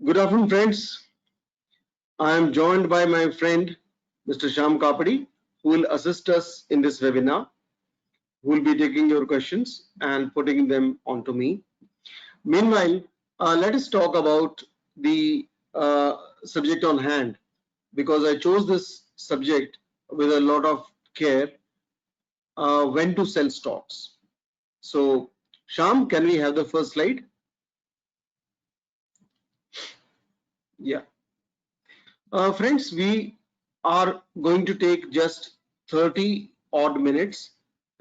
Good afternoon, friends. I am joined by my friend, Mr. Shyam Kapadi, who will assist us in this webinar, who will be taking your questions and putting them onto me. Meanwhile, let us talk about the subject on hand, because I chose this subject with a lot of care, when to sell stocks. So, Shyam, can we have the first slide? Yeah. Friends, we are going to take just 30 odd minutes,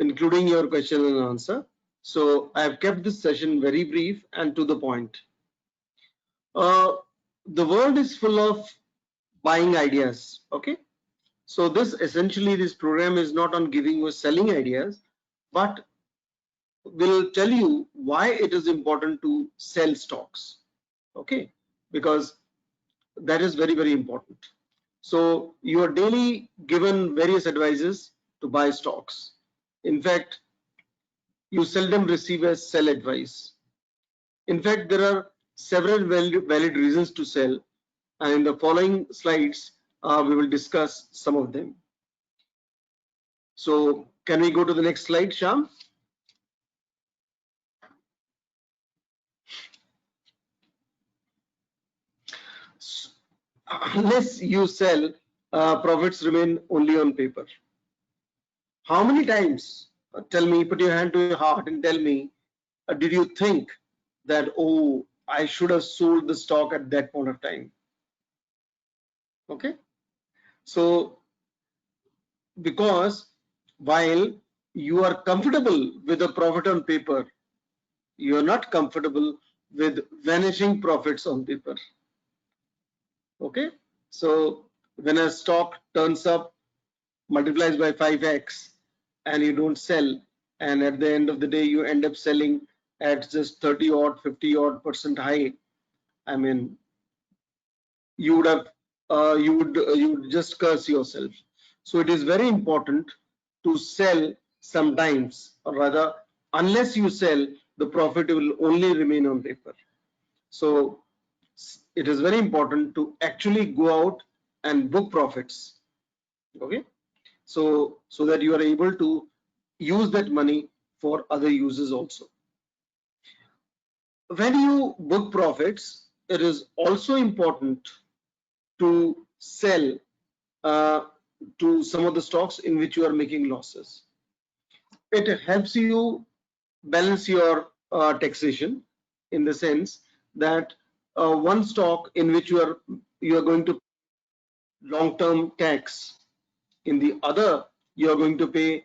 including your question and answer. So I have kept this session very brief and to the point. Uh, the world is full of buying ideas. Okay. So this program is not on giving you selling ideas, but will tell you why it is important to sell stocks. Okay. Because that is very, very important. So you are daily given various advices to buy stocks. In fact, you seldom receive a sell advice. In fact, there are several valid reasons to sell, and in the following slides, we will discuss some of them. So can we go to the next slide, Shyam? Unless you sell, profits remain only on paper. How many times, tell me, put your hand to your heart and tell me, did you think that, oh, I should have sold the stock at that point of time? Okay. So, because while you are comfortable with a profit on paper, you are not comfortable with vanishing profits on paper. Okay. So, when a stock turns up, multiplies by 5x, and you don't sell, and at the end of the day you end up selling at just 30 odd 50 odd percent high, I mean, you would have you would just curse yourself. So it is very important to sell sometimes, or rather, unless you sell, the profit will only remain on paper. So it is very important to actually go out and book profits. Okay. So that you are able to use that money for other uses also. When you book profits, it is also important to sell to some of the stocks in which you are making losses. It helps you balance your taxation, in the sense that one stock in which you are going to long-term tax, in the other you are going to pay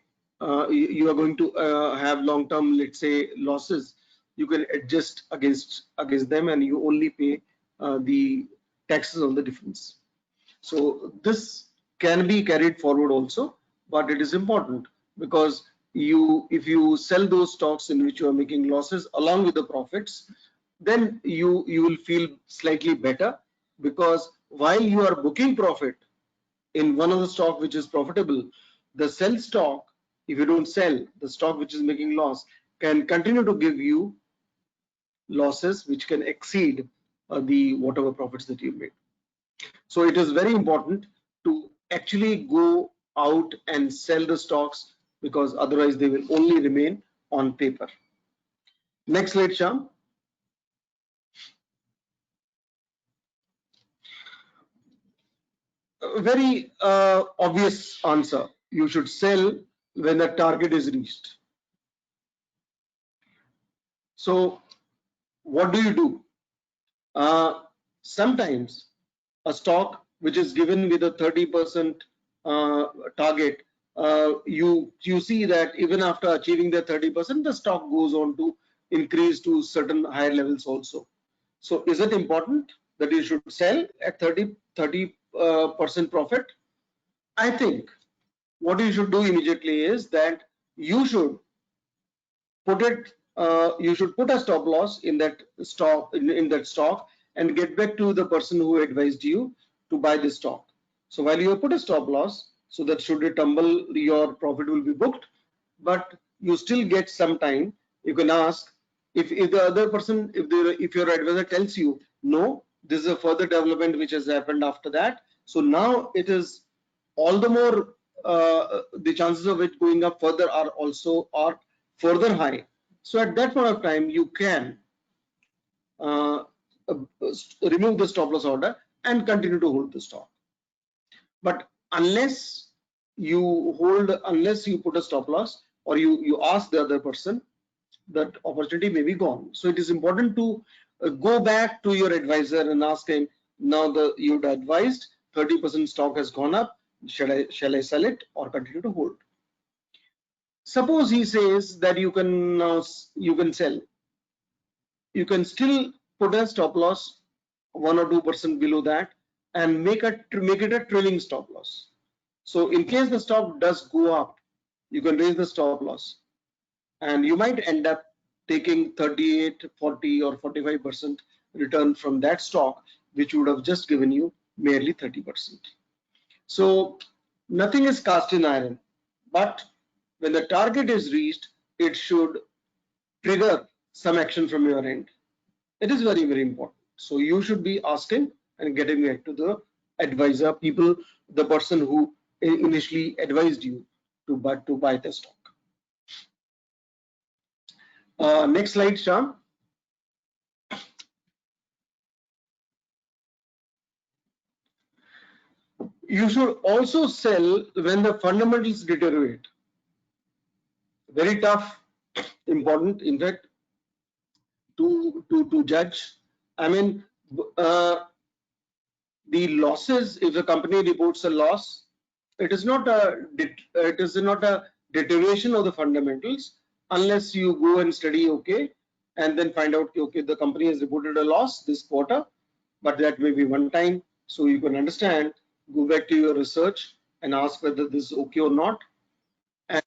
you are going to have long-term, let's say, losses. You can adjust against them, and you only pay the taxes on the difference. So this can be carried forward also, but it is important, because if you sell those stocks in which you are making losses along with the profits, then you will feel slightly better, because while you are booking profit in one of the stock which is profitable, the sell stock, if you don't sell, the stock which is making loss can continue to give you losses which can exceed the whatever profits that you made. So it is very important to actually go out and sell the stocks, because otherwise they will only remain on paper. Next slide, Shyam. A very obvious answer. You should sell when the target is reached. So what do? Sometimes a stock which is given with a 30% target, you see that even after achieving the 30%, the stock goes on to increase to certain higher levels also. So is it important that you should sell at 30% profit? I think what you should do immediately is that you should put a stop loss in that stock, in that stock, and get back to the person who advised you to buy this stock. So while you put a stop loss, so that should it tumble, your profit will be booked, but you still get some time. You can ask, if the other person, if your advisor tells you no, this is a further development which has happened after that. So now it is all the more the chances of it going up further are further high. So at that point of time, you can uh, remove the stop loss order and continue to hold the stock. But unless you put a stop loss, or you ask the other person, that opportunity may be gone. So it is important to go back to your advisor and ask him, now you'd advised 30% stock has gone up, shall I sell it or continue to hold? Suppose he says that you can sell, you can still put a stop loss 1 or 2% below that and make it a trailing stop loss. So in case the stock does go up, you can raise the stop loss, and you might end up taking 38, 40 or 45% return from that stock, which would have just given you merely 30%. So nothing is cast in iron, but when the target is reached, it should trigger some action from your end. It is very, very important. So you should be asking and getting back to the advisor, the person who initially advised you to buy the stock. Next slide, Shyam. You should also sell when the fundamentals deteriorate. Very tough, important, in fact, to judge. I mean, the losses, if the company reports a loss, it is not a deterioration of the fundamentals unless you go and study, okay, and then find out, okay, the company has reported a loss this quarter, but that may be one time. So you can understand, go back to your research and ask whether this is okay or not, and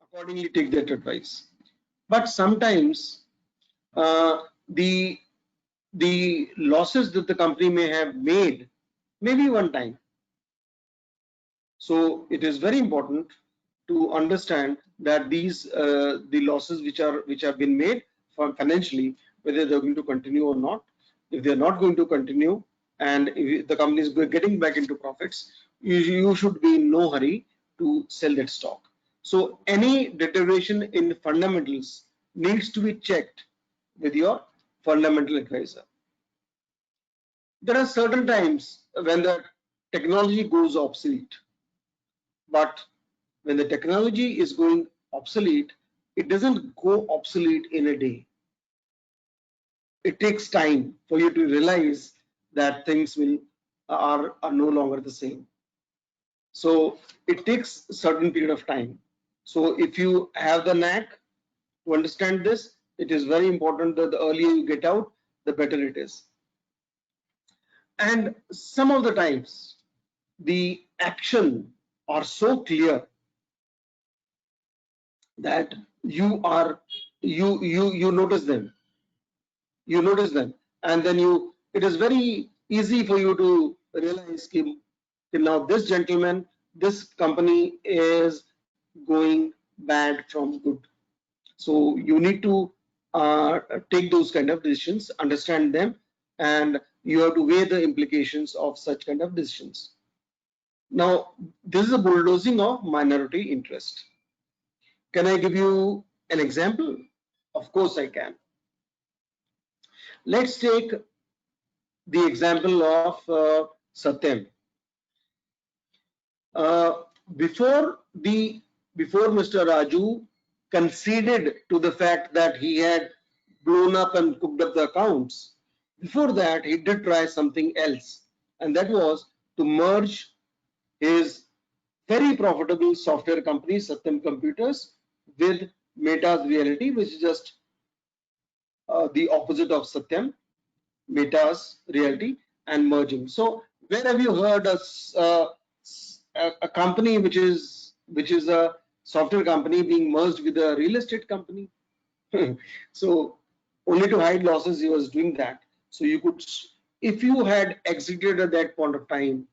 accordingly take that advice. But sometimes the losses that the company may have made maybe one time. So it is very important to understand that these the losses which have been made financially, whether they're going to continue or not. If they're not going to continue, and if the company is getting back into profits, you should be in no hurry to sell that stock. So any deterioration in fundamentals needs to be checked with your fundamental advisor. There are certain times when the technology goes obsolete, but when the technology is going obsolete, it doesn't go obsolete in a day. It takes time for you to realize that things are no longer the same. So it takes a certain period of time. So if you have the knack to understand this, it is very important that the earlier you get out, the better it is. And some of the times the action are so clear that you notice them, and then it is very easy for you to realize that now this gentleman, this company is going bad from good. So you need to take those kind of decisions, understand them, and you have to weigh the implications of such kind of decisions. Now, this is a bulldozing of minority interest. Can I give you an example? Of course I can. Let's take the example of Satyam. Before Mr. Raju conceded to the fact that he had blown up and cooked up the accounts, before that he did try something else, and that was to merge his very profitable software company Satyam Computers with Meta's Reality, which is just the opposite of Satyam, Meta's Reality, and merging. So where have you heard a company which is a software company being merged with a real estate company? So only to hide losses he was doing that. So you could, if you had exited at that point of time,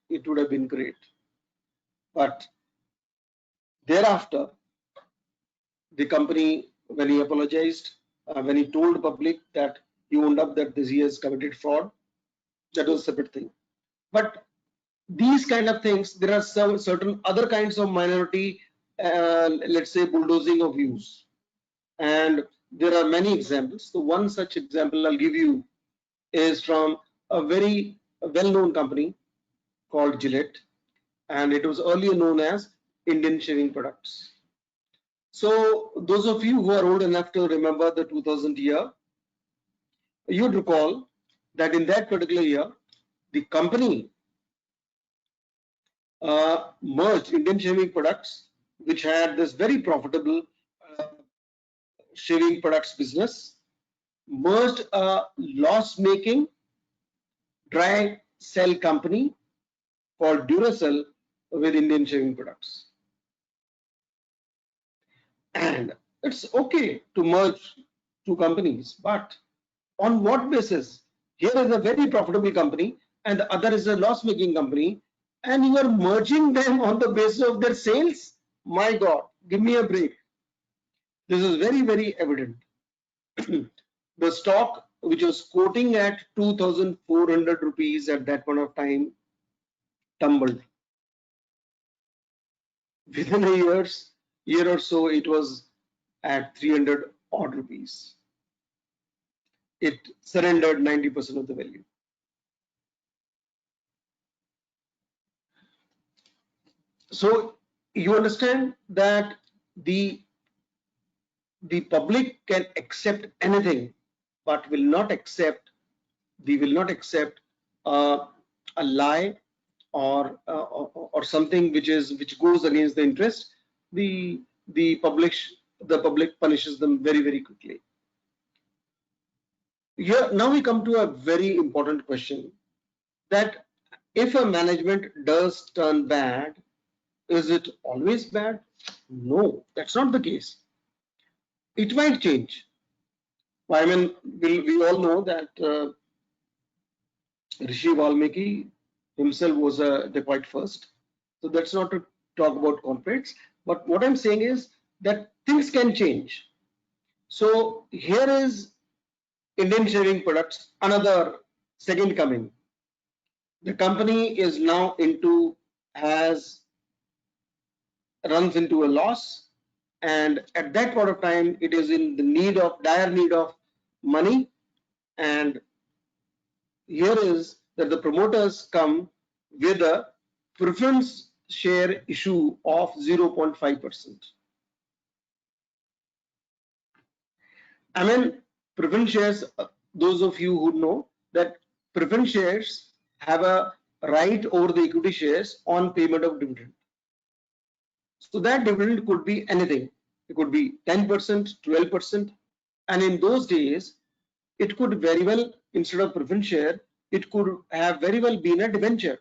it would have been great. But thereafter, the company, when he apologized, when he told public that he owned up that he has committed fraud, That was a separate thing. But these kind of things, there are some certain other kinds of minority, let's say bulldozing of views, and there are many examples. So one such example I'll give you is from a very well-known company called Gillette, and it was earlier known as Indian Shaving Products. So those of you who are old enough to remember the 2000 year, you'd recall that in that particular year, the company merged Indian Shaving Products, which had this very profitable shaving products business, merged a loss-making dry cell company called Duracell with Indian Shaving Products. And it's okay to merge two companies, but on what basis? Here is a very profitable company and the other is a loss-making company, and you are merging them on the basis of their sales? My God, give me a break. This is very, very evident. The stock, which was quoting at 2,400 rupees at that point of time, tumbled. Within a year or so, it was at 300 odd rupees. It surrendered 90% of the value. So you understand that the public can accept anything, but will not accept a lie or something which goes against the interest. The public punishes them very, very quickly. Here now we come to a very important question, that if a management does turn bad, is it always bad? No, that's not the case. It might change. I mean, we all know that Rishi Valmiki himself was a dacoit first. So that's not to talk about corporates. But what I'm saying is that things can change. So here is Indian Shaving Products, another second coming. The company is now runs into a loss, and at that point of time it is in the dire need of money, and here is that the promoters come with a preference share issue of 0.5%. I mean, preference shares, those of you who know that preference shares have a right over the equity shares on payment of dividend. So that dividend could be anything. It could be 10%, 12%, and in those days, it could very well, instead of preference share, it could have very well been a debenture.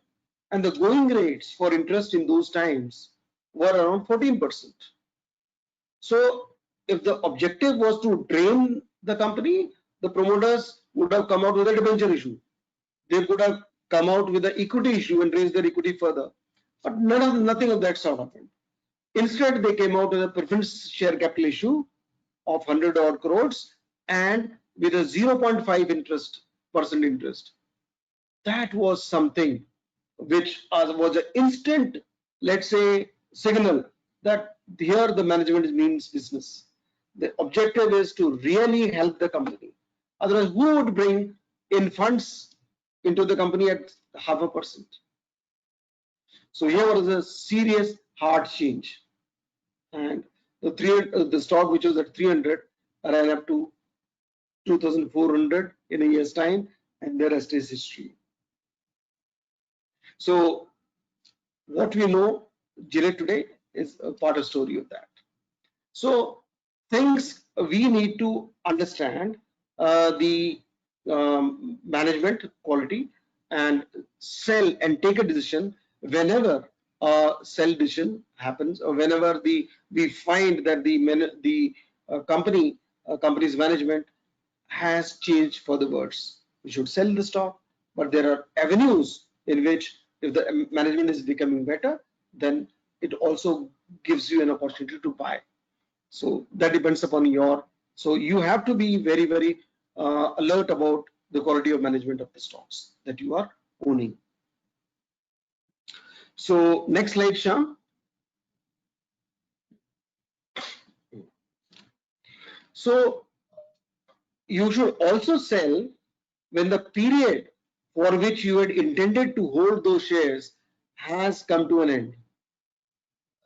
And the going rates for interest in those times were around 14%. So if the objective was to drain the company, the promoters would have come out with a debenture issue. They could have come out with an equity issue and raised their equity further. But nothing of that sort happened. Instead, they came out with a preference share capital issue of 100 odd crores and with a 0.5% interest. That was something which was an instant, let's say, signal that here the management means business. The objective is to really help the company. Otherwise, who would bring in funds into the company at 0.5%? So here was a serious hard change, and the stock which was at 300 ran up to 2,400 in a year's time, and the rest is history. So what we know Gillette today is a part of story of that. So things we need to understand the management quality and sell and take a decision whenever a sell decision happens, or whenever we find that the company's management has changed for the worse. We should sell the stock, but there are avenues in which if the management is becoming better, then it also gives you an opportunity to buy. So that depends upon so you have to be very, very alert about the quality of management of the stocks that you are owning. So next slide, Shyam. So you should also sell when the period for which you had intended to hold those shares has come to an end.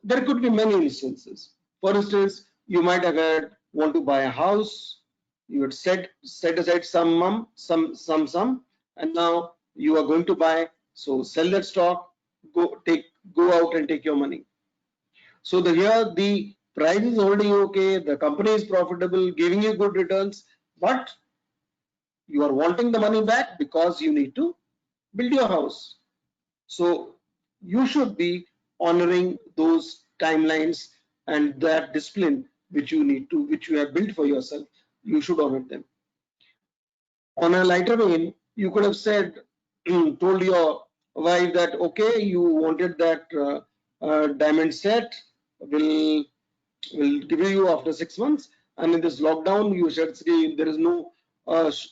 There could be many instances. For instance, you might have had want to buy a house, you had set aside some sum, and now you are going to buy. So sell that stock, go out and take your money. So here the price is holding okay, the company is profitable, giving you good returns, but you are wanting the money back because you need to build your house. So you should be honoring those timelines and that discipline which you have built for yourself. You should honor them. On a lighter vein, you could have said, told your wife that okay, you wanted that diamond set, will give you after 6 months, and in this lockdown you said there is no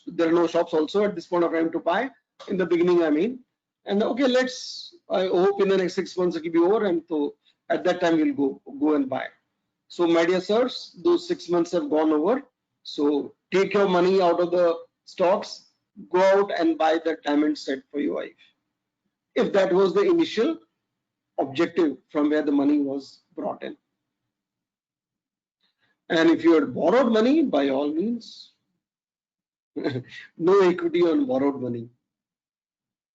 there are no shops also at this point of time to buy. In the beginning, I mean, and okay, I hope in the next 6 months it will be over, and so at that time we'll go and buy. So my dear sirs, those 6 months have gone over. So take your money out of the stocks, go out and buy that diamond set for your wife, if that was the initial objective from where the money was brought in. And if you had borrowed money, by all means, no equity on borrowed money.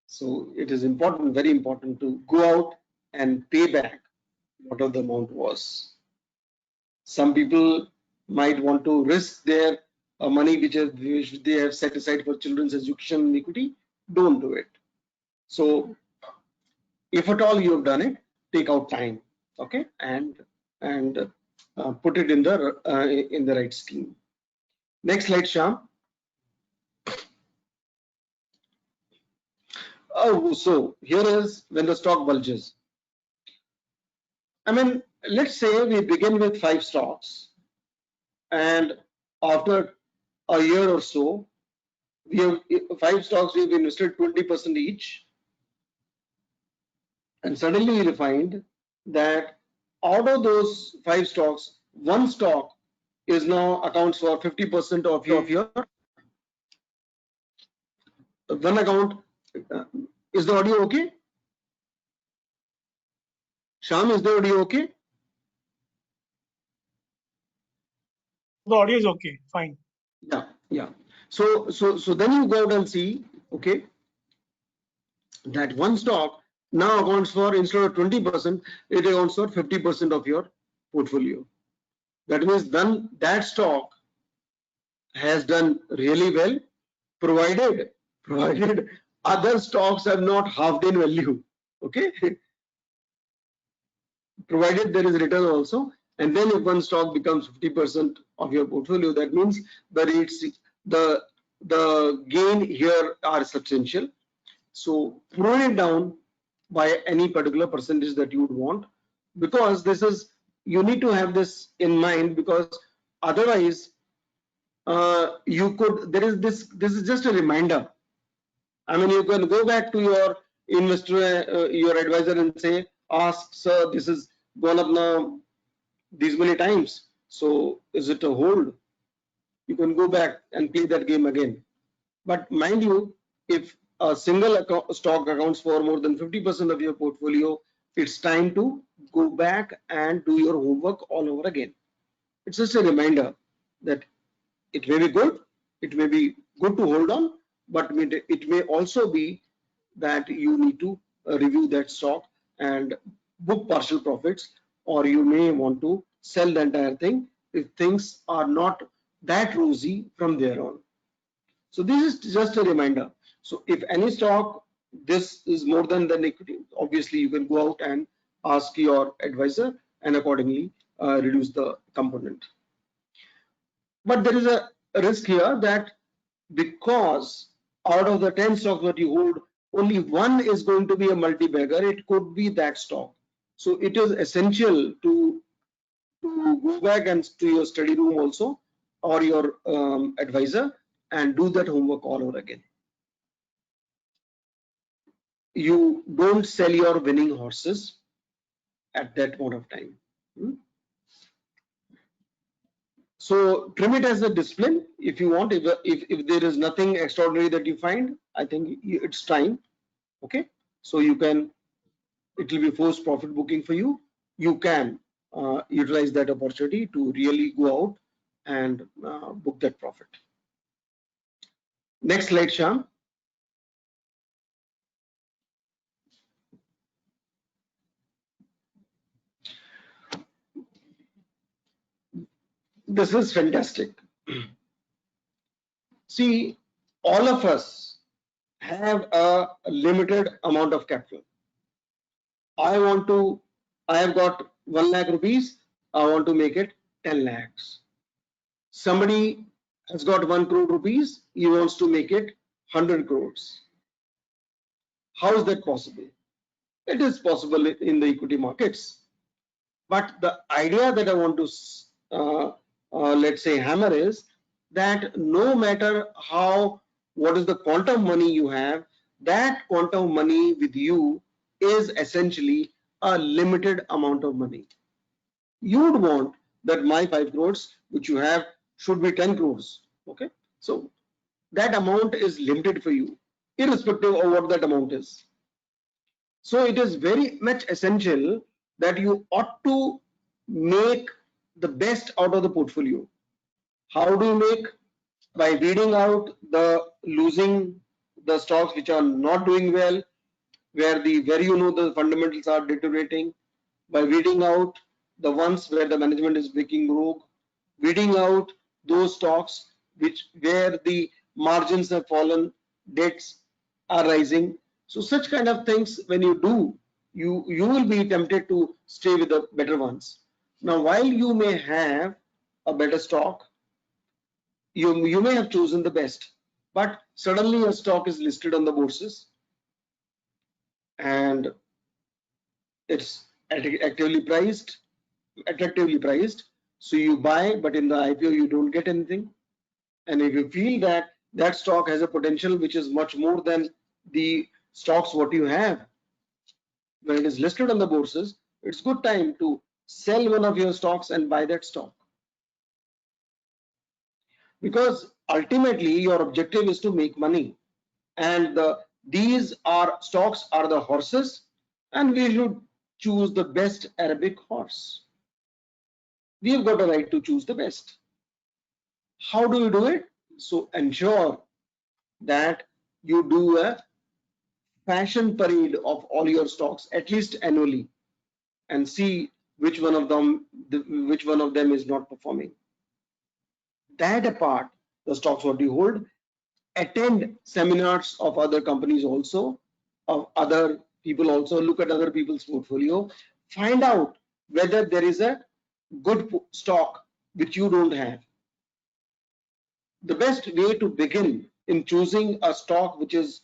So it is important, very important, to go out and pay back whatever the amount was. Some people might want to risk their money which they have set aside for children's education and equity. Don't do it. So if at all you have done it, take out time, okay, and put it in the right scheme. Next slide, Shyam. Oh, so here is when the stock bulges. I mean, let's say we begin with 5 stocks, and after a year or so, we have 5 stocks, we've invested 20% each, and suddenly we find that out of those 5 stocks, one stock is now accounts for 50% of your one account. Is the audio okay? Shyam, is the audio okay? The audio is okay, fine. Yeah. So then you go out and see, okay, that one stock now accounts for, instead of 20%, it accounts for 50% of your portfolio. That means then that stock has done really well, provided other stocks have not halved in value. Okay. Provided there is return also, and then if one stock becomes 50% of your portfolio, that means the gain here are substantial. So prune it down by any particular percentage that you would want, because you need to have this in mind, because otherwise this is just a reminder. I mean, you can go back to your investor, your advisor, and say, ask, sir, this is gone up now these many times, so is it a hold? You can go back and play that game again. But mind you, if a single stock accounts for more than 50% of your portfolio, it's time to go back and do your homework all over again. It's just a reminder that it may be good, it may be good to hold on, but it may also be that you need to review that stock and book partial profits, or you may want to sell the entire thing if things are not that rosy from there on. So this is just a reminder. So if any stock, this is more than the equity, obviously you can go out and ask your advisor and accordingly reduce the component. But there is a risk here that because out of the 10 stocks that you hold, only one is going to be a multi-bagger, it could be that stock. So it is essential to go back and to your study room also, or your advisor, and do that homework all over again. you don't sell your winning horses at that point of time. So trim it as a discipline if you want. If there is nothing extraordinary that you find, I think it's time. Okay, so you can, it will be forced profit booking for you. You can utilize that opportunity to really go out and book that profit. Next slide, Shyam. This is fantastic. See, all of us have a limited amount of capital. I have got 1 lakh rupees. I want to make it 10 lakhs. Somebody has got 1 crore rupees. He wants to make it 100 crores. How is that possible? It is possible in the equity markets. But the idea that I want to, let's say, hammer is that no matter what is the quantum money you have, that quantum money with you is essentially a limited amount of money. You would want that my 5 crores which you have should be 10 crores. Okay, so that amount is limited for you, irrespective of what that amount is. So it is very much essential that you ought to make the best out of the portfolio. How do you make? By weeding out losing the stocks which are not doing well, where you know the fundamentals are deteriorating, by weeding out the ones where the management is breaking rogue, weeding out those stocks where the margins have fallen, debts are rising. So such kind of things, when you do, you will be tempted to stay with the better ones. Now, while you may have a better stock, you may have chosen the best, but suddenly a stock is listed on the bourses and it's attractively priced. So you buy, but in the IPO you don't get anything. And if you feel that that stock has a potential which is much more than the stocks what you have, when it is listed on the bourses, it's good time to sell one of your stocks and buy that stock. Because ultimately your objective is to make money, and these stocks are the horses, and we should choose the best Arabic horse. We have got a right to choose the best. How do you do it? So ensure that you do a fashion parade of all your stocks at least annually, and see which one of them is not performing. That apart, the stocks what you hold, attend seminars of other companies also, of other people also, look at other people's portfolio, find out whether there is a good stock which you don't have. The best way to begin in choosing a stock which is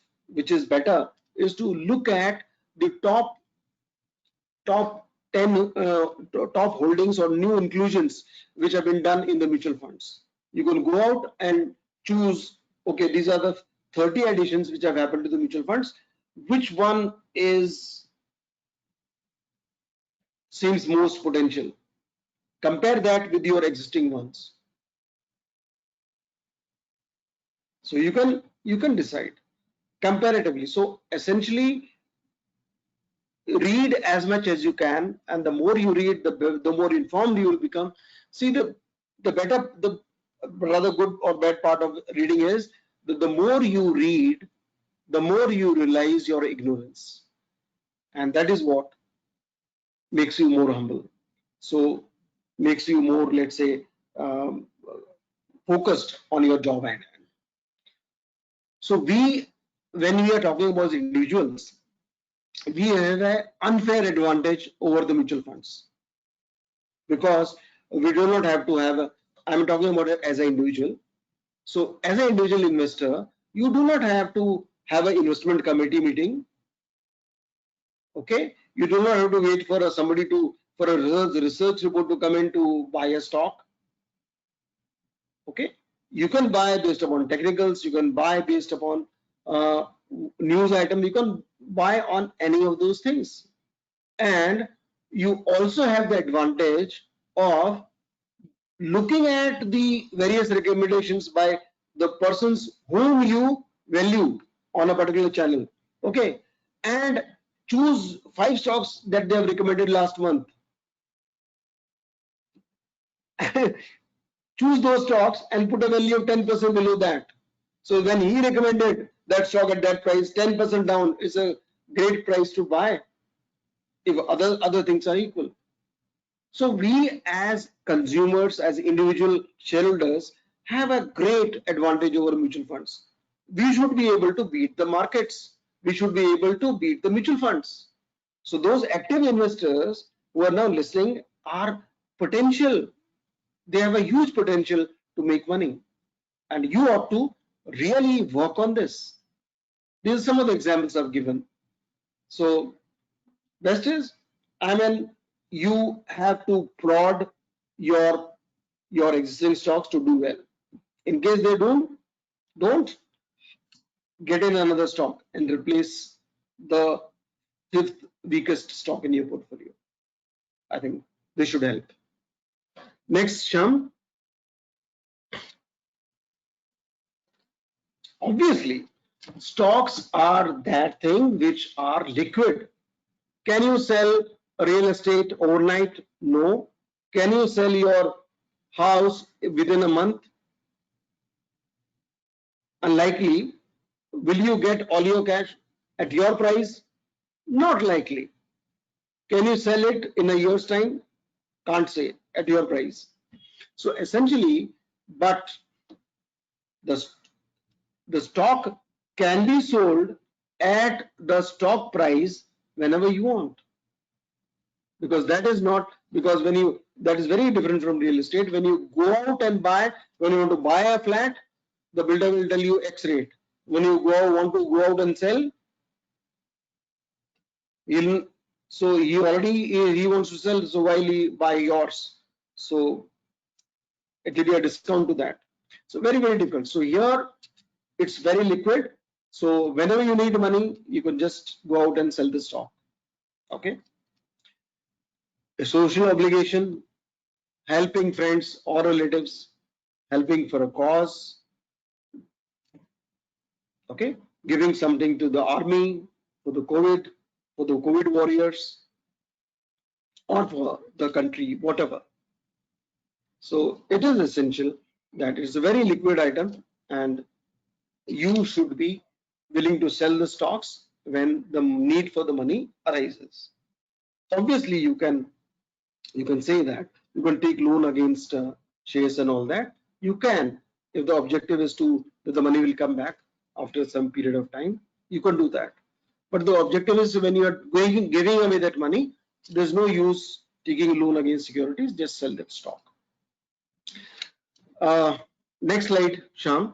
better is to look at the top 10 top holdings or new inclusions which have been done in the mutual funds. You can go out and choose, okay, these are the 30 additions which have happened to the mutual funds. Which one seems most potential? Compare that with your existing ones. So you can decide comparatively. So essentially, read as much as you can, and the more you read, the more informed you will become. See, the rather good or bad part of reading is that the more you read, the more you realize your ignorance, and that is what makes you more humble. So makes you more, let's say, focused on your job at hand. So when we are talking about individuals, we have an unfair advantage over the mutual funds, because we do not have to have I'm talking about it as an individual. So as an individual investor, you do not have to have an investment committee meeting. Okay, you do not have to wait for for a research report to come in to buy a stock. Okay, you can buy based upon technicals, you can buy based upon news item, you can buy on any of those things. And you also have the advantage of looking at the various recommendations by the persons whom you value on a particular channel. Okay, and choose 5 stocks that they have recommended last month. Choose those stocks and put a value of 10% below that. So when he recommended that stock at that price, 10% down is a great price to buy if other things are equal. So we as consumers, as individual shareholders, have a great advantage over mutual funds. We should be able to beat the markets. We should be able to beat the mutual funds. So those active investors who are now listening are potential. They have a huge potential to make money. And you ought to really work on this. These are some of the examples I've given. So best is, I mean, you have to prod your existing stocks to do well. In case they don't get in another stock and replace the 5th weakest stock in your portfolio. I think this should help. Next, Sham. Obviously, stocks are that thing which are liquid. Can you sell real estate overnight? No. Can you sell your house within a month? Unlikely. Will you get all your cash at your price? Not likely. Can you sell it in a year's time? Can't say at your price. So essentially, but the stock can be sold at the stock price whenever you want, because that is not, because when you, that is very different from real estate. When you go out and buy, when you want to buy a flat, the builder will tell you X rate. When you want to go out and sell, so he wants to sell, so while he buy yours, so it will be a discount to that. So very difficult. So here it's very liquid. So whenever you need money, you can just go out and sell the stock. Okay. A social obligation, helping friends or relatives, helping for a cause. Okay, giving something to the army, for the COVID warriors, or for the country, whatever. So it is essential that it's a very liquid item, and you should be willing to sell the stocks when the need for the money arises. Obviously, you can say that you can take loan against shares and all that. You can, if the objective is that the money will come back after some period of time, you can do that. But the objective is, when you are giving away that money, there's no use taking a loan against securities. Just sell that stock. Next slide, Sham.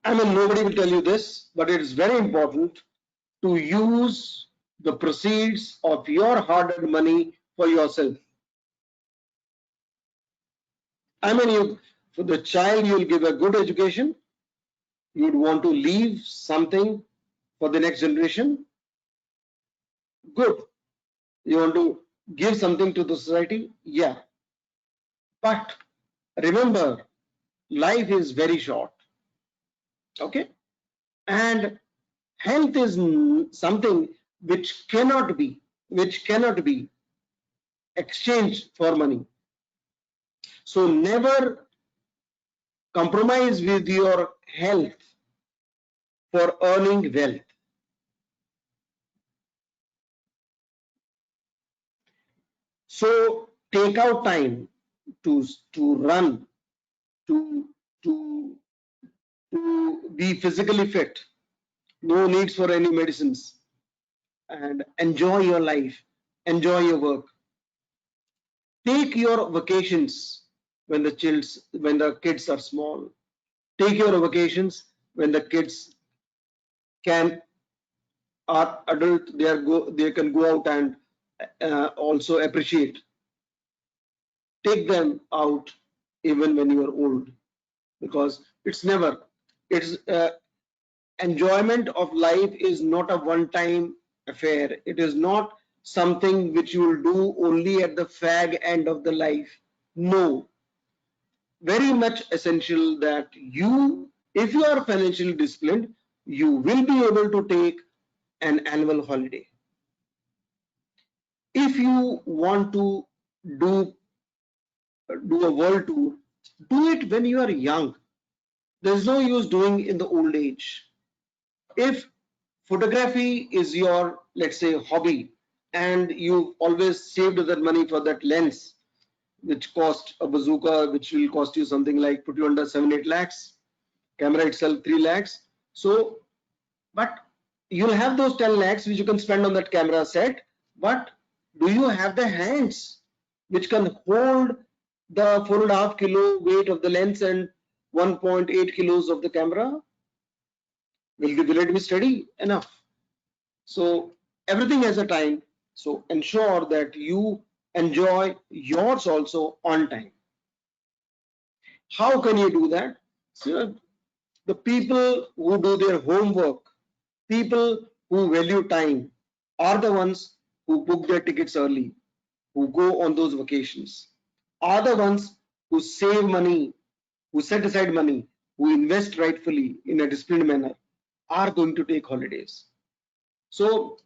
I mean, nobody will tell you this, but it is very important to use the proceeds of your hard-earned money for yourself. I mean, for the child, you'll give a good education. You'd want to leave something for the next generation. Good. You want to give something to the society? Yeah. But remember, life is very short. Okay. And health is something which cannot be exchanged for money. So never compromise with your health for earning wealth. So take out time to run, to be physically fit. No needs for any medicines, and enjoy your life, enjoy your work. Take your vacations when the kids are small. Take your vacations when the kids are adult. They can go out and also appreciate. Take them out even when you are old. because it's never, it's enjoyment of life is not a one-time affair. It is not something which you will do only at the fag end of the life. No, very much essential that you, if you are financially disciplined, you will be able to take an annual holiday. If you want to do a world tour, do it when you are young. There's no use doing in the old age. If photography is your, let's say, hobby, and you've always saved that money for that lens, which cost a bazooka, which will cost you something like, put you under 7-8 lakhs, camera itself 3 lakhs. So, but you'll have those 10 lakhs which you can spend on that camera set, but do you have the hands which can hold the 4.5 kilo weight of the lens and 1.8 kilos of the camera? Will it be steady enough? So everything has a time. So ensure that you enjoy yours also on time. How can you do that? So the people who do their homework, people who value time, are the ones who book their tickets early, who go on those vacations, are the ones who save money, who set aside money, who invest rightfully in a disciplined manner, are going to take holidays. So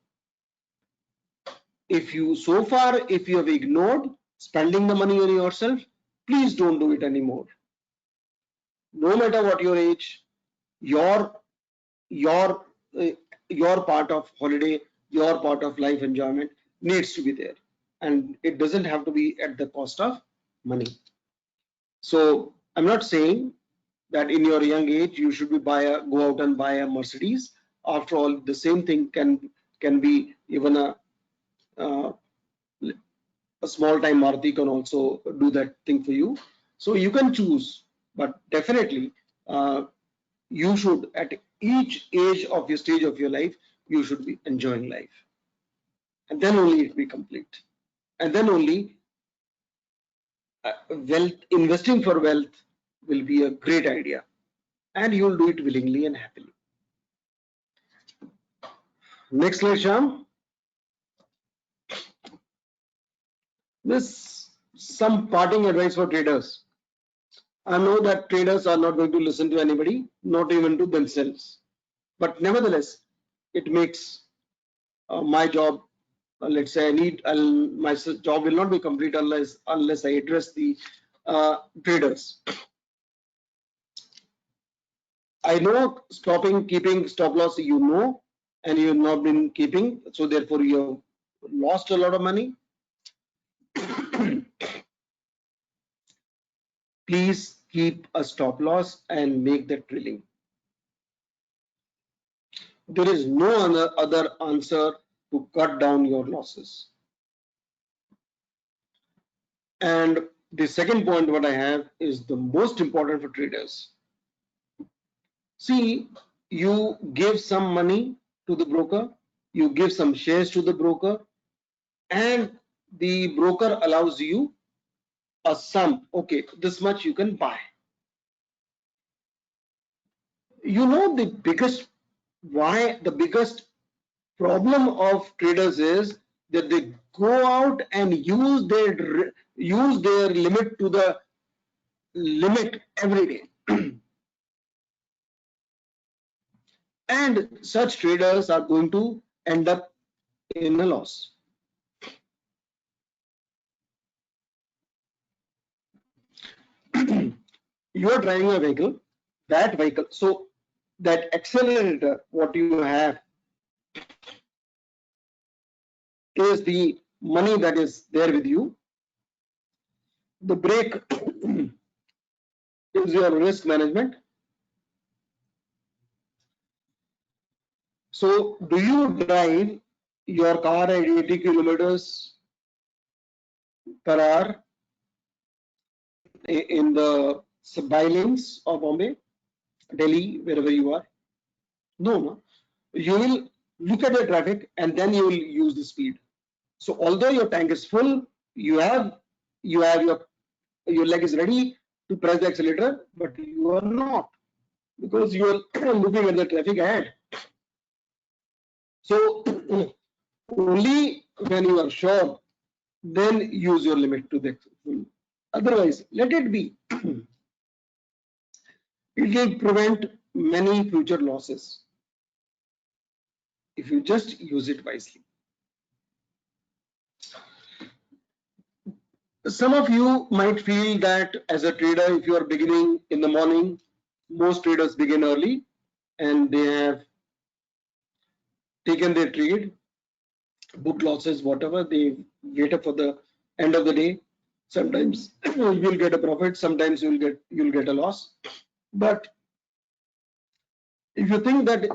if you have ignored spending the money on yourself, please don't do it anymore. No matter what your age, your your part of holiday, your part of life enjoyment needs to be there, and it doesn't have to be at the cost of money. So I'm not saying that in your young age you should be go out and buy a Mercedes. After all, the same thing can be even a small time Maruti can also do that thing for you. So you can choose, but definitely you should, at each age of your stage of your life, you should be enjoying life, and then only it will be complete, and then only investing for wealth will be a great idea, and you will do it willingly and happily. Next slide, Sham. This some parting advice for traders. I know that traders are not going to listen to anybody, not even to themselves. But nevertheless, it makes my job, let's say my job will not be complete unless I address the traders. I know keeping stop loss, you know, and you have not been keeping, so therefore you have lost a lot of money. Please keep a stop loss and make that drilling. There is no other answer to cut down your losses. And the second point what I have is the most important for traders. See, you give some money to the broker, you give some shares to the broker, and the broker allows you a sum. Okay, this much you can buy. You know the biggest problem of traders is that they go out and use their limit to the limit every day. And such traders are going to end up in a loss. You are driving a vehicle, so that accelerator, what you have is the money that is there with you. The brake is your risk management. So do you drive your car at 80 kilometers per hour in the bylanes of Bombay, Delhi, wherever you are? No. You will look at the traffic and then you will use the speed. So although your tank is full, your leg is ready to press the accelerator, but you are not, because you are looking at the traffic ahead. So only when you are sure, then use your limit to the full. Otherwise, let it be. It will prevent many future losses if you just use it wisely. Some of you might feel that as a trader, if you are beginning in the morning, most traders begin early and they have taken their trade, book losses, whatever, they wait up for the end of the day. Sometimes you'll get a profit, sometimes you'll get a loss. But if you think that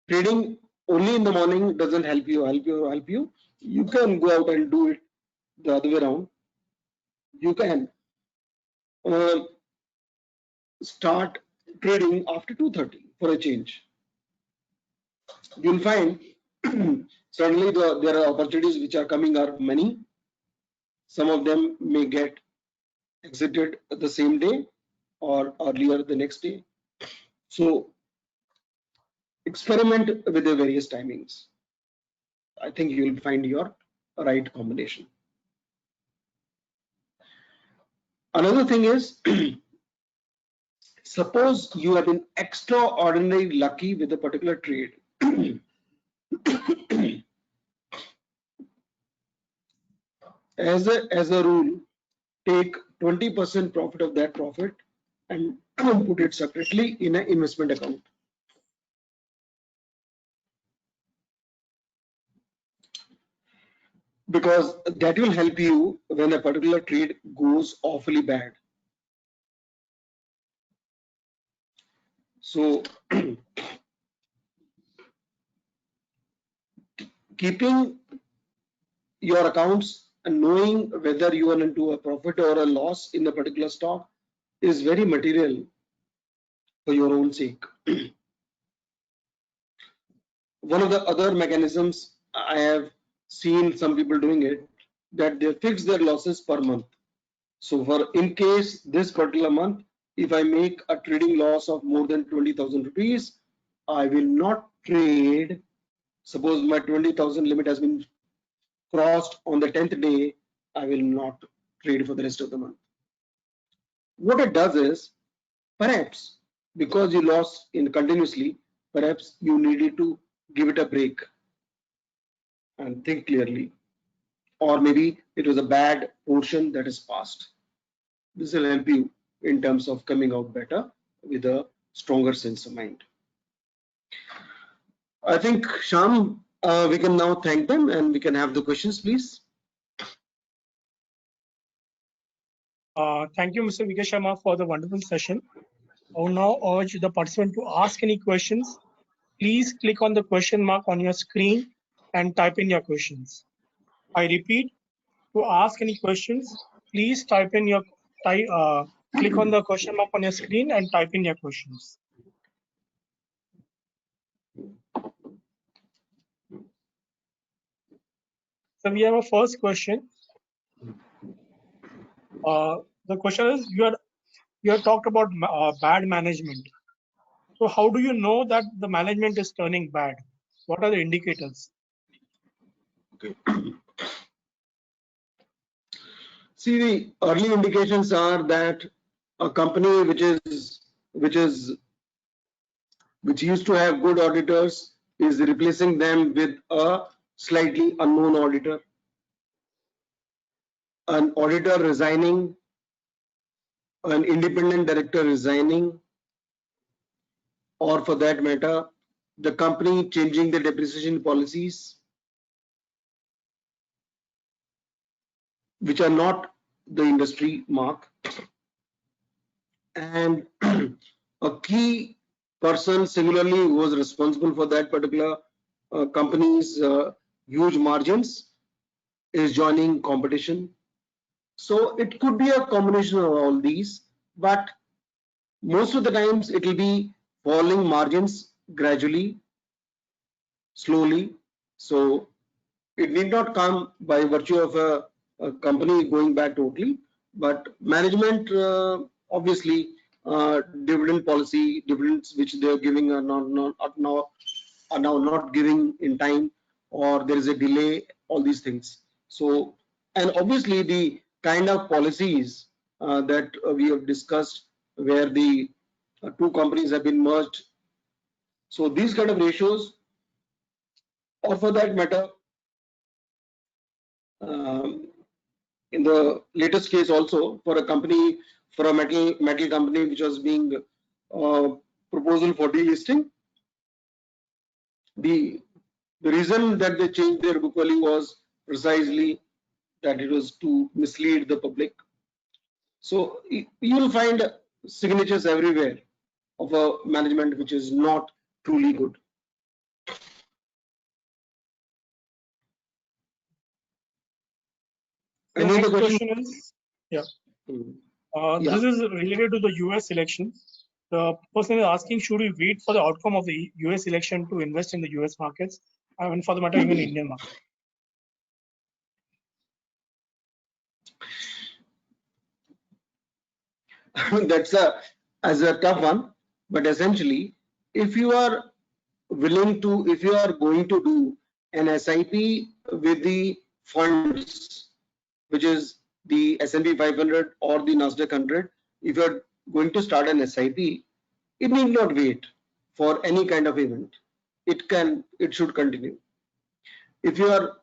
trading only in the morning doesn't help you, you can go out and do it the other way around. You can start trading after 2:30 for a change. You'll find certainly there are opportunities which are coming are many. Some of them may get exited the same day or earlier the next day. So experiment with the various timings. I think you will find your right combination. Another thing is, suppose you have been extraordinarily lucky with a particular trade. As a rule, take 20% profit of that profit and put it separately in an investment account. Because that will help you when a particular trade goes awfully bad. So keeping your accounts and knowing whether you are into a profit or a loss in a particular stock is very material for your own sake. One of the other mechanisms I have seen some people doing it, that they fix their losses per month. So for in case this particular month, if I make a trading loss of more than 20,000 rupees, I will not trade. Suppose my 20,000 limit has been crossed on the 10th day, I will not trade for the rest of the month. What it does is, perhaps because you lost in continuously, perhaps you needed to give it a break and think clearly. Or maybe it was a bad portion that is passed. This will help you in terms of coming out better with a stronger sense of mind. I think, Shyam, we can now thank them and we can have the questions, please. Thank you, Mr. Vikesh Sharma, for the wonderful session. I will now urge the participant to ask any questions. Please click on the question mark on your screen and type in your questions. I repeat, to ask any questions, please click on the question mark on your screen and type in your questions. So we have a first question. The question is, you have talked about bad management. So how do you know that the management is turning bad? What are the indicators? Okay. See, the early indications are that a company which used to have good auditors is replacing them with a slightly unknown auditor, an auditor resigning, an independent director resigning, or for that matter, the company changing the depreciation policies, which are not the industry mark, and a key person similarly who was responsible for that particular company's huge margins is joining competition. So it could be a combination of all these, but most of the times it will be falling margins gradually, slowly. So it need not come by virtue of a company going back totally. but management obviously dividend policy, dividends which they are giving are now not giving in time, or there is a delay, all these things. So, and obviously the kind of policies that we have discussed, where the two companies have been merged. So these kind of ratios, or for that matter, um, in the latest case also, for a company, for a metal company which was being proposal for delisting, the reason that they changed their book value was precisely that it was to mislead the public. So you will find signatures everywhere of a management which is not truly good. The Any other next question? question is, yeah, Yeah. this is related to the US election. The person is asking, should we wait for the outcome of the US election to invest in the US markets, and for the matter, even Indian market? That's a tough one, but essentially, if you are willing to, if you are going to do an SIP with the funds, which is the S&P 500 or the Nasdaq 100, if you are going to start an SIP, it need not wait for any kind of event. It should continue. If you are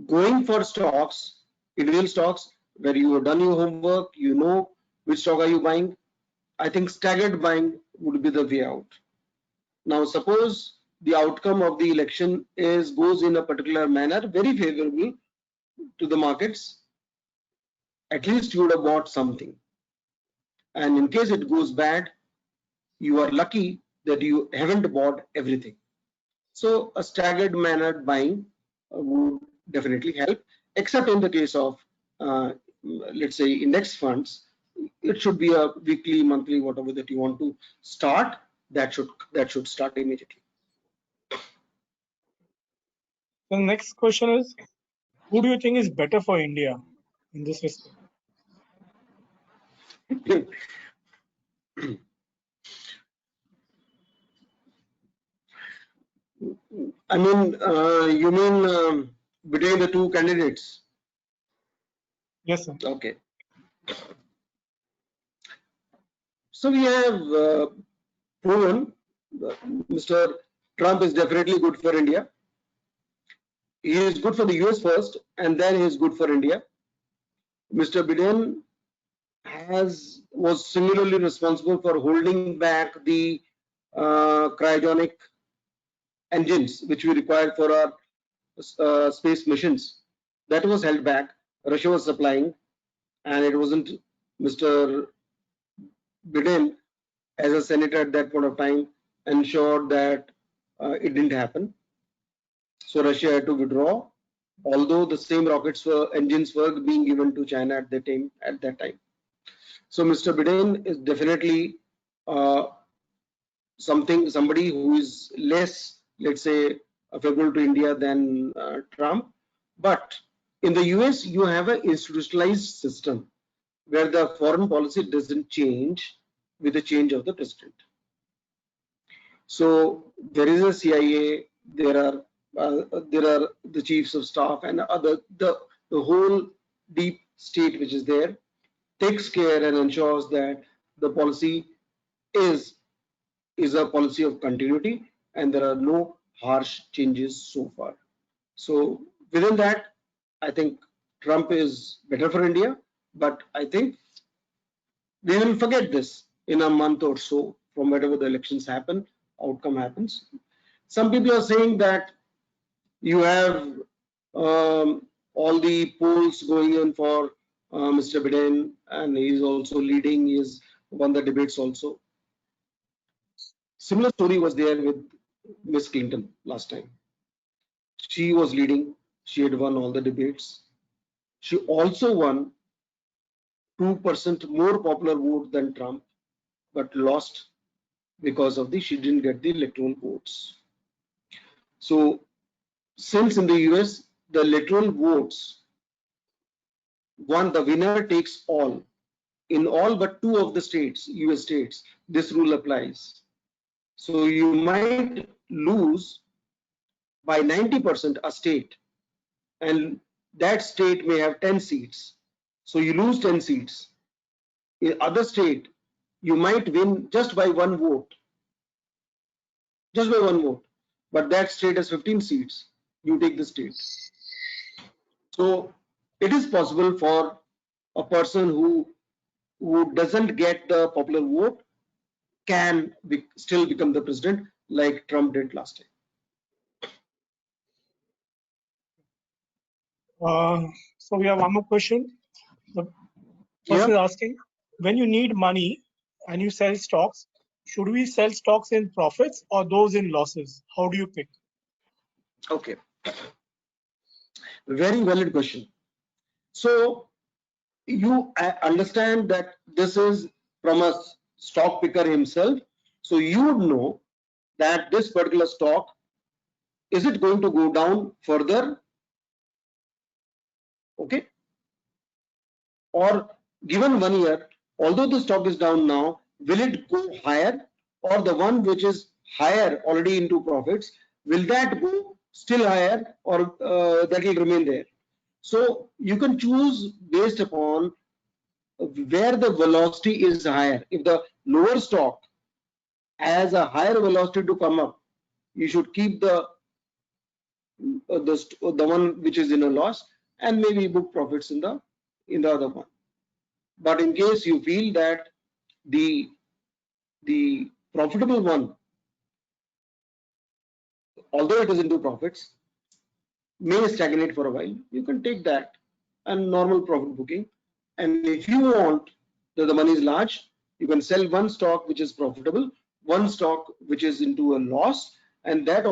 going for stocks, individual stocks, where you have done your homework, you know which stock are you buying, I think staggered buying would be the way out. Now, suppose the outcome of the election goes in a particular manner, very favorable to the markets, at least you would have bought something. And in case it goes bad, you are lucky that you haven't bought everything. So a staggered manner buying would definitely help, except in the case of, let's say, index funds. It should be a weekly, monthly, whatever that you want to start. That should start immediately. The next question is, who do you think is better for India in this respect? I mean, you mean between the two candidates? Yes, sir. Okay. So we have proven Mr. Trump is definitely good for India. He is good for the US first, and then he is good for India. Mr. Biden was singularly responsible for holding back the cryogenic engines which we required for our space missions. That was held back. Russia was supplying, and it wasn't Mr. Biden, as a senator at that point of time, ensured that it didn't happen. So Russia had to withdraw, although the same engines were being given to China at that time. So Mr. Biden is definitely somebody who is less, let's say, favorable to India than Trump. But in the US, you have an institutionalized system where the foreign policy doesn't change with the change of the president. So there is a CIA, there are the chiefs of staff and the whole deep state which is there takes care and ensures that the policy is a policy of continuity and there are no harsh changes so far. So within that, I think Trump is better for India, but I think we will forget this in a month or so from whatever the elections happen, outcome happens. Some people are saying that you have all the polls going on for Mr. Biden, and he is also leading. He has won the debates also. Similar story was there with Miss Clinton last time. She was leading. She had won all the debates. She also won 2% more popular vote than Trump, but lost because of she didn't get the electoral votes. So since in the US, the electoral votes, the winner takes all. in all but 2 of the states, US states, this rule applies. So you might lose by 90% a state, and that state may have 10 seats. So you lose 10 seats. In other state, you might win just by 1 vote, but that state has 15 seats. You take the state. So it is possible for a person who doesn't get the popular vote can still become the president like Trump did last time. So we have one more question. The person is asking, when you need money and you sell stocks, should we sell stocks in profits or those in losses? How do you pick? Okay. Very valid question. So you understand that this is from a stock picker himself. So you would know that this particular stock, is it going to go down further? Okay. Or given 1 year, although the stock is down now, will it go higher, or the one which is higher already into profits, will that go still higher, or that will remain there? So you can choose based upon where the velocity is higher. If the lower stock has a higher velocity to come up, you should keep the one which is in a loss and maybe book profits in the other one. But in case you feel that the profitable one, although it is into profits, may stagnate for a while, you can take that and normal profit booking. And if you want that the money is large, you can sell one stock which is profitable, one stock which is into a loss, and that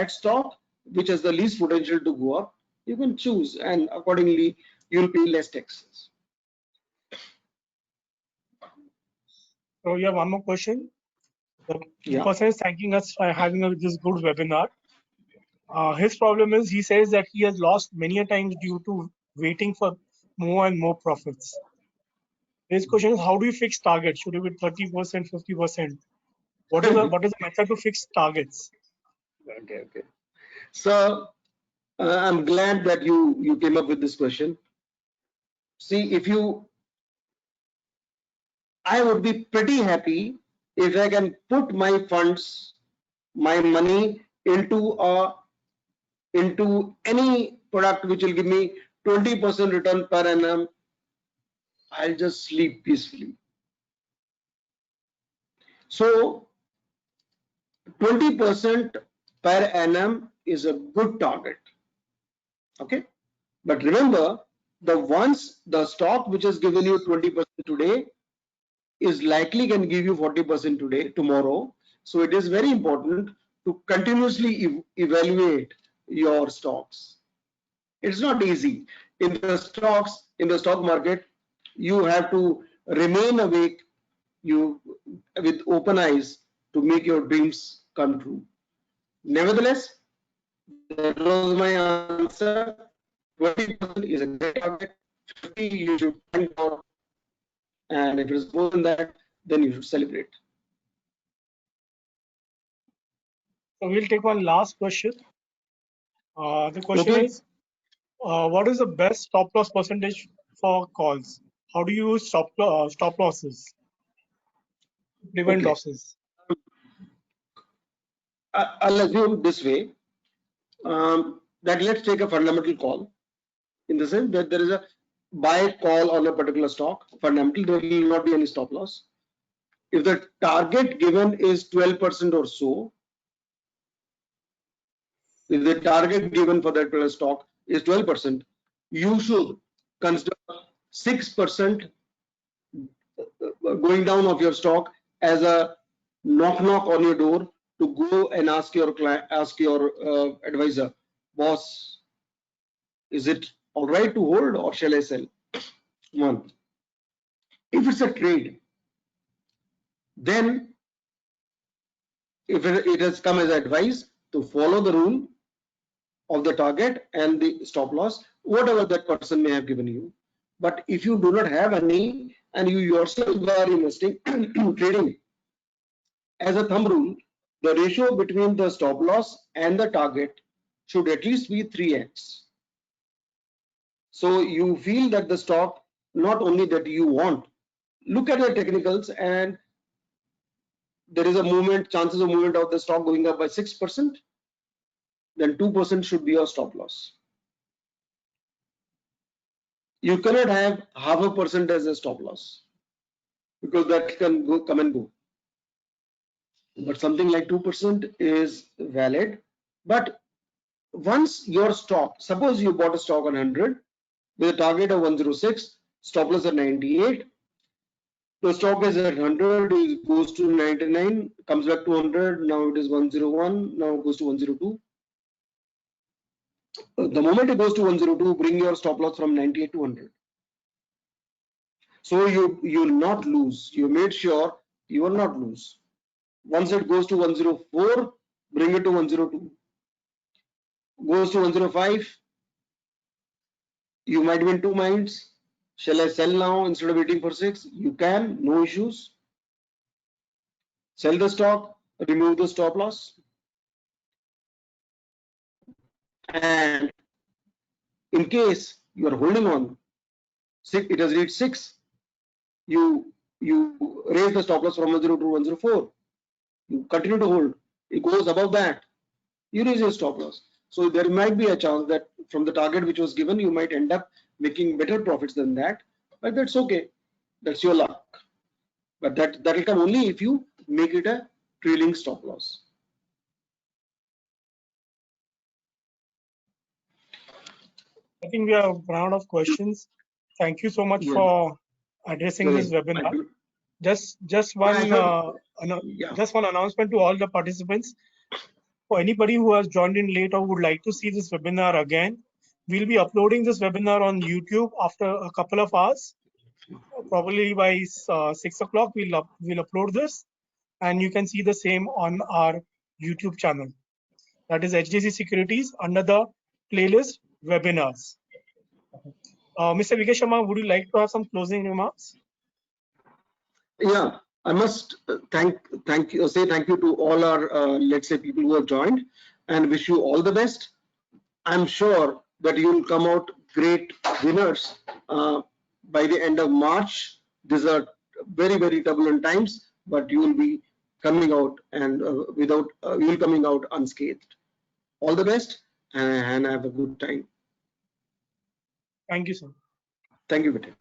stock which has the least potential to go up, you can choose, and accordingly you'll pay less taxes. So we have one more question. The person is thanking us for having this good webinar. His problem is, he says that he has lost many a times due to waiting for more and more profits. His question is, how do you fix targets? Should it be 30%, 50%? What is the method to fix targets? Okay. So I'm glad that you came up with this question. See, I would be pretty happy if I can put my funds, my money into any product which will give me 20% return per annum. I'll just sleep peacefully. So 20% per annum is a good target. Okay, but remember, the stock which has given you 20% today is likely can give you 40% tomorrow. So it is very important to continuously evaluate your stocks. It's not easy. In the stock market, you have to remain awake, with open eyes to make your dreams come true. Nevertheless, that was my answer. 20% is a great target. 50 you should find out, and if it is more than that, then you should celebrate. So we'll take one last question. The question is, what is the best stop loss percentage for calls? How do you use stop losses to prevent losses? I'll assume this way, that let's take a fundamental call, in the sense that there is a buy call on a particular stock, fundamental, there will not be any stop loss. If the target given is 12% or so, if the target given for that particular stock is 12%, you should consider 6% going down of your stock as a knock on your door to go and ask your advisor, boss, is it all right to hold or shall I sell? One. If it's a trade, then if it has come as advice to follow the rule of the target and the stop loss, whatever that person may have given you. But if you do not have any, and you yourself are investing trading, as a thumb rule, the ratio between the stop loss and the target should at least be 3x. So you feel that the stock, not only that you want, look at the technicals, and there is a movement, chances of movement of the stock going up by 6%, then 2% should be your stop loss. You cannot have 0.5% as a stop loss, because that can go, come and go. But something like 2% is valid. But once your stock, suppose you bought a stock on 100 with a target of 106, stop loss at 98, the stock is at 100, it goes to 99, comes back to 100, now it is 101, now it goes to 102. The moment it goes to 102, bring your stop loss from 98 to 100. So you'll not lose. You made sure you will not lose. Once it goes to 104, bring it to 102. Goes to 105, you might be in two minds. Shall I sell now instead of waiting for 6? You can, no issues. Sell the stock, remove the stop loss. And in case you are holding on, it has reached 6, you raise the stop loss from 102 to 104. You continue to hold. It goes above that, you raise your stop loss. So there might be a chance that from the target which was given, you might end up making better profits than that, but that's okay. That's your luck. But that will come only if you make it a trailing stop loss. I think we have run out of questions. Thank you so much Yeah. for addressing this webinar. Just one announcement to all the participants. For anybody who has joined in late or would like to see this webinar again, we'll be uploading this webinar on YouTube after a couple of hours. Probably by 6 o'clock, we'll upload this, and you can see the same on our YouTube channel. That is HDFC Securities under the playlist webinars. Mr. Vikesh Sharma, would you like to have some closing remarks? Yeah, I must say thank you to all our let's say people who have joined, and wish you all the best. I'm sure that you will come out great winners by the end of March. These are very, very turbulent times, but you will be coming out and you will coming out unscathed. All the best, and have a good time. Thank you, sir. Thank you, Vijay.